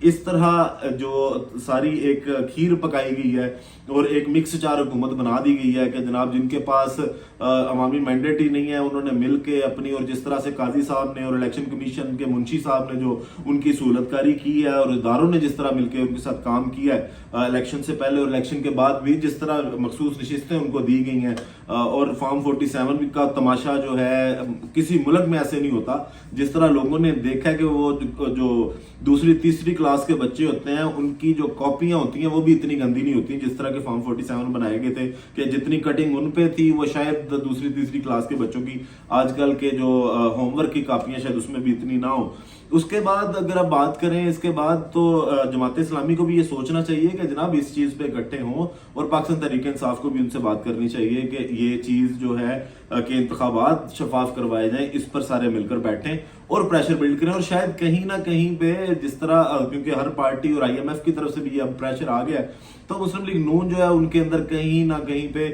اس طرح جو ساری ایک کھیر پکائی گئی ہے اور ایک مکس چار حکومت بنا دی گئی ہے کہ جناب جن کے پاس عوامی مینڈیٹ ہی نہیں ہے انہوں نے مل کے اپنی، اور جس طرح سے قاضی صاحب نے اور الیکشن کمیشن کے منشی صاحب نے جو ان کی سہولت کاری کی ہے اور اداروں نے جس طرح مل کے ان کے ساتھ کام کیا ہے الیکشن سے پہلے اور الیکشن کے بعد بھی، جس طرح مخصوص نشستیں ان کو دی گئی ہیں، اور فارم 47 کا تماشا جو ہے کسی ملک میں ایسے نہیں ہوتا، جس طرح لوگوں نے دیکھا ہے کہ وہ جو دوسری تیسری کلاس کے بچے ہوتے ہیں ان کی جو کاپیاں ہوتی ہیں وہ بھی اتنی گندی نہیں ہوتی جس طرح کے فارم 47 بنائے گئے تھے، کہ جتنی کٹنگ ان پہ تھی وہ شاید دوسری تیسری کلاس کے بچوں کی آج کل کے جو ہوم ورک کی کاپیاں شاید اس میں بھی اتنی نہ ہو۔ اس کے بعد اگر آپ بات کریں اس کے بعد تو جماعت اسلامی کو بھی یہ سوچنا چاہیے کہ جناب اس چیز پہ اکٹھے ہوں، اور پاکستان تحریک انصاف کو بھی ان سے بات کرنی چاہیے کہ یہ چیز جو ہے کہ انتخابات شفاف کروائے جائیں، اس پر سارے مل کر بیٹھیں اور پریشر بلڈ کریں، اور شاید کہیں نہ کہیں پہ جس طرح کیونکہ ہر پارٹی اور آئی ایم ایف کی طرف سے بھی یہ اب پریشر آ گیا ہے، تو مسلم لیگ نون جو ہے ان کے اندر کہیں نہ کہیں پہ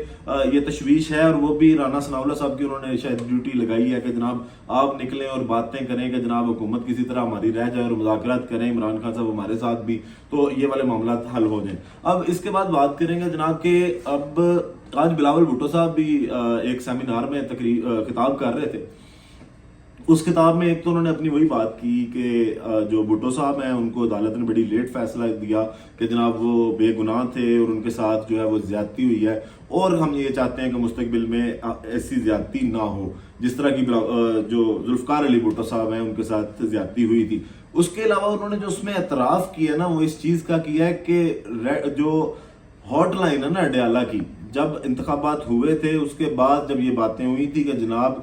یہ تشویش ہے، اور وہ بھی رانا ثناء اللہ صاحب کی انہوں نے شاید ڈیوٹی لگائی ہے کہ جناب آپ نکلیں اور باتیں کریں کہ جناب حکومت کسی طرح ہماری رہ جائے اور مذاکرات کریں عمران خان صاحب ہمارے ساتھ بھی، تو یہ والے معاملات حل ہو جائیں۔ اب اس کے بعد بات کریں گے جناب کہ اب آج بلاول بھٹو صاحب بھی ایک سیمینار میں خطاب کر رہے تھے۔ اس کتاب میں ایک تو انہوں نے اپنی وہی بات کی کہ جو بھٹو صاحب ہیں ان کو عدالت نے بڑی لیٹ فیصلہ دیا کہ جناب وہ بے گناہ تھے اور ان کے ساتھ جو ہے وہ زیادتی ہوئی ہے، اور ہم یہ چاہتے ہیں کہ مستقبل میں ایسی زیادتی نہ ہو جس طرح کی جو ذوالفقار علی بھٹو صاحب ہیں ان کے ساتھ زیادتی ہوئی تھی۔ اس کے علاوہ انہوں نے جو اس میں اعتراف کیا نا وہ اس چیز کا کیا ہے کہ جو ہاٹ لائن ہے نا اڈیالہ کی، جب انتخابات ہوئے تھے اس کے بعد جب یہ باتیں ہوئی تھی کہ جناب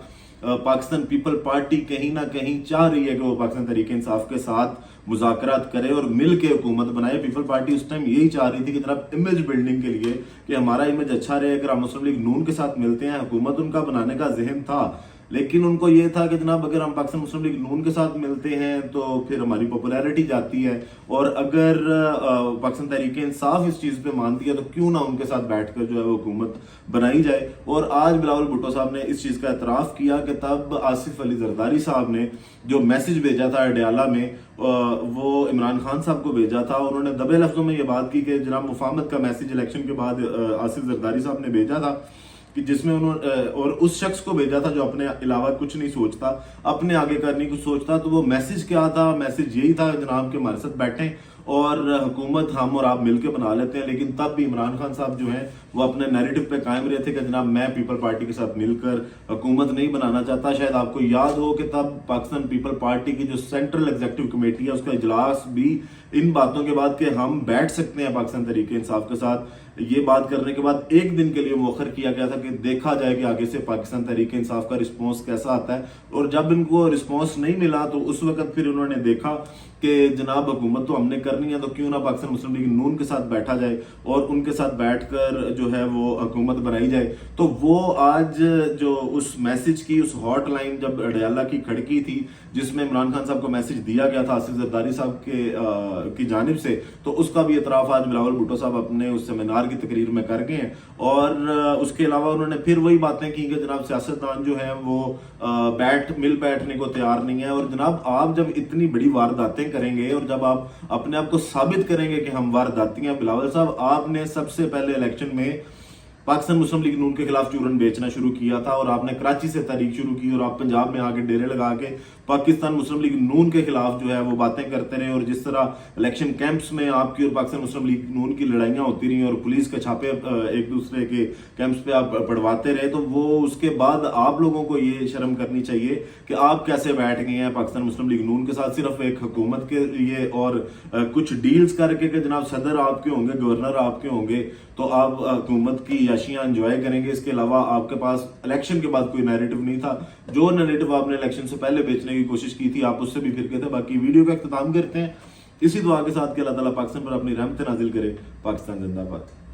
پاکستان پیپل پارٹی کہیں نہ کہیں چاہ رہی ہے کہ وہ پاکستان تحریک انصاف کے ساتھ مذاکرات کرے اور مل کے حکومت بنائے، پیپل پارٹی اس ٹائم یہی چاہ رہی تھی کہ جناب امیج بلڈنگ کے لیے کہ ہمارا امیج اچھا رہے، اگر ہم مسلم لیگ نون کے ساتھ ملتے ہیں، حکومت ان کا بنانے کا ذہن تھا، لیکن ان کو یہ تھا کہ جناب اگر ہم پاکستان مسلم لیگ نون کے ساتھ ملتے ہیں تو پھر ہماری پاپولیرٹی جاتی ہے، اور اگر پاکستان تحریک انصاف اس چیز پہ مانتی ہے تو کیوں نہ ان کے ساتھ بیٹھ کر جو ہے وہ حکومت بنائی جائے۔ اور آج بلاول بھٹو صاحب نے اس چیز کا اعتراف کیا کہ تب آصف علی زرداری صاحب نے جو میسج بھیجا تھا اڈیالہ میں وہ عمران خان صاحب کو بھیجا تھا، انہوں نے دبے لفظوں میں یہ بات کی کہ جناب مفاہمت کا میسج الیکشن کے بعد آصف زرداری صاحب نے بھیجا تھا، کہ جس میں انہوں اور اس شخص کو بھیجا تھا جو اپنے علاوہ کچھ نہیں سوچتا، اپنے آگے کرنے کو سوچتا، تو وہ میسج کیا تھا؟ میسج یہی تھا جناب کہ ہمارے ساتھ بیٹھیں اور حکومت ہم اور آپ مل کے بنا لیتے ہیں، لیکن تب بھی عمران خان صاحب جو ہیں وہ اپنے نیریٹو پہ قائم رہے تھے کہ جناب میں پیپل پارٹی کے ساتھ مل کر حکومت نہیں بنانا چاہتا۔ شاید آپ کو یاد ہو کہ تب پاکستان پیپل پارٹی کی جو سینٹرل ایگزیکٹو کمیٹی ہے اس کا اجلاس بھی ان باتوں کے بعد کہ ہم بیٹھ سکتے ہیں پاکستان تحریک انصاف کے ساتھ، یہ بات کرنے کے بعد ایک دن کے لیے مؤخر کیا گیا تھا کہ دیکھا جائے کہ آگے سے پاکستان تحریک انصاف کا رسپانس کیسا آتا ہے، اور جب ان کو رسپانس نہیں ملا تو اس وقت پھر انہوں نے دیکھا کہ جناب حکومت تو ہم نے کرنی ہے تو کیوں نہ پاکستان مسلم لیگ نون کے ساتھ بیٹھا جائے اور ان کے ساتھ بیٹھ کر جو ہے وہ حکومت بنائی جائے۔ تو وہ آج جو اس میسج کی اس ہاٹ لائن جب اڈیالہ کی کھڑکی تھی جس میں عمران خان صاحب کو میسج دیا گیا تھا آصف زرداری صاحب کی جانب سے، تو اس کا بھی اعتراف آج بلاول بھٹو صاحب اپنے اس سیمینار کی تقریر میں کر گئے ہیں، اور اس کے علاوہ انہوں نے پھر وہی باتیں کی کہ جناب سیاستدان جو ہیں وہ مل بیٹھنے کو تیار نہیں ہے، اور جناب آپ جب اتنی بڑی وارداتیں کریں گے اور جب آپ اپنے آپ کو ثابت کریں گے کہ ہم وارداتی ہیں، بلاول صاحب آپ نے سب سے پہلے الیکشن میں پاکستان مسلم لیگ نون کے خلاف چورن بیچنا شروع کیا تھا، اور آپ نے کراچی سے تحریک شروع کی اور آپ پنجاب میں آگے ڈیرے لگا کے پاکستان مسلم لیگ نون کے خلاف جو ہے وہ باتیں کرتے رہے، اور جس طرح الیکشن کیمپس میں آپ کی اور پاکستان مسلم لیگ نون کی لڑائیاں ہوتی رہی اور پولیس کے چھاپے ایک دوسرے کے کیمپس پہ آپ پڑھواتے رہے، تو وہ اس کے بعد آپ لوگوں کو یہ شرم کرنی چاہیے کہ آپ کیسے بیٹھ گئے ہیں پاکستان مسلم لیگ نون کے ساتھ صرف ایک حکومت کے لیے اور کچھ ڈیلز کر کے کہ جناب صدر آپ کے ہوں گے، گورنر آپ کے ہوں گے تو آپ حکومت کی عیاشیاں انجوائے کریں گے۔ اس کے علاوہ آپ کے پاس الیکشن کے بعد کوئی نیریٹو نہیں تھا، جو نیریٹو آپ نے الیکشن سے پہلے بیچنے کی کوشش کی تھی آپ اس سے بھی پھر گئے تھے۔ باقی ویڈیو کا اختتام کرتے ہیں اسی دعا کے ساتھ کہ اللہ تعالیٰ پاکستان پر اپنی رحمت نازل کرے۔ پاکستان زندہ باد۔